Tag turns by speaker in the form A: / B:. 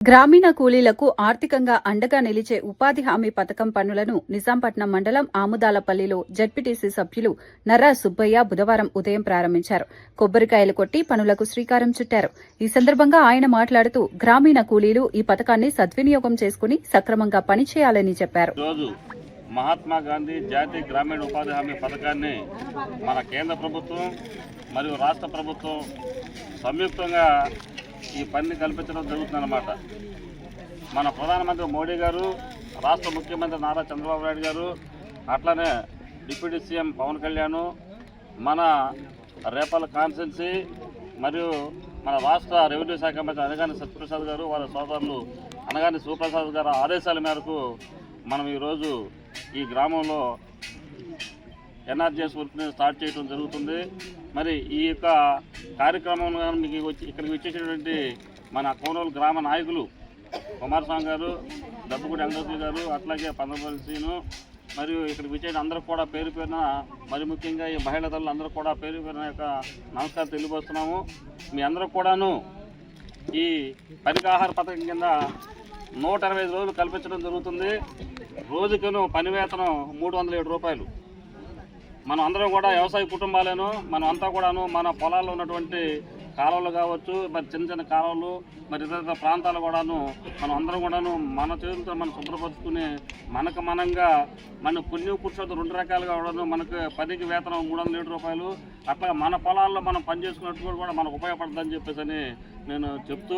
A: గ్రామీణ కూలీలకు ఆర్థికంగా అండగా నిలిచే ఉపాధి హామీ పథకం పనులను నిజాంపట్నం మండలం ఆముదాలపల్లిలో జడ్పీటీసీ సభ్యులు నర్రా సుబ్బయ్య బుధవారం ఉదయం ప్రారంభించారు. కొబ్బరికాయలు కొట్టి పనులకు శ్రీకారం చుట్టారు. ఈ సందర్భంగా ఆయన మాట్లాడుతూ గ్రామీణ కూలీలు ఈ పథకాన్ని సద్వినియోగం చేసుకుని సక్రమంగా పనిచేయాలని చెప్పారు.
B: మహాత్మా గాంధీ జాతీయ గ్రామీణ ఉపాధి హామీ పథకాన్ని మన కేంద్ర ప్రభుత్వం మరియు రాష్ట్ర ప్రభుత్వం సంయుక్తంగా ఈ పనిని కల్పించడం జరుగుతుందన్నమాట. మన ప్రధానమంత్రి మోడీ గారు, రాష్ట్ర ముఖ్యమంత్రి నారా చంద్రబాబు నాయుడు గారు, అట్లనే డిప్యూటీ సీఎం పవన్ కళ్యాణ్, మన రేపల కాన్స్టిట్యున్సీ మరియు మన రాష్ట్ర రెవెన్యూ శాఖ మంత్రి అనగాని సత్యప్రసాద్ గారు, వారి సోదరులు అనగాని శివప్రసాద్ గారు ఆదేశాల మేరకు మనం ఈరోజు ఈ గ్రామంలో ఎన్ఆర్జీఎస్ వర్క్ని స్టార్ట్ చేయడం జరుగుతుంది. మరి ఈ యొక్క కార్యక్రమం మీకు ఇక్కడికి వచ్చేటటువంటి మన కోనూరు గ్రామ నాయకులు కుమారస్వామి గారు, దబ్బుగుడి వెంకటేశ్వర గారు, అట్లాగే పందపల్లి శ్రీను మరియు ఇక్కడికి వచ్చే అందరూ కూడా పేరు పేరున, మరి ముఖ్యంగా ఈ మహిళా తల్లులు అందరూ కూడా పేరు పేరున యొక్క నమస్కారం తెలియపరుస్తున్నాము. మీ అందరూ కూడాను ఈ పనికాహార పథకం కింద 125 రోజులు కల్పించడం జరుగుతుంది. రోజుకును పని వేతనం 307 రూపాయలు. మనం అందరం కూడా వ్యవసాయ కుటుంబాలను మనం అంతా కూడాను మన పొలాల్లో ఉన్నటువంటి కాలువలు కావచ్చు, మరి చిన్న చిన్న కాలువలు, మరి ఇతర ప్రాంతాలు కూడాను మనం అందరం కూడాను మన చేతులతో మనం శుభ్రపరుచుకుని మనకు మనంగా మన పుణ్యం పురుషులతో 2 రకాలుగా కూడాను మనకు పనికి వేతనం 307 రూపాయలు. అట్లా మన పొలాల్లో మనం పనిచేసుకున్నట్టు కూడా మనకు ఉపయోగపడుతుందని చెప్పేసి నేను చెప్తూ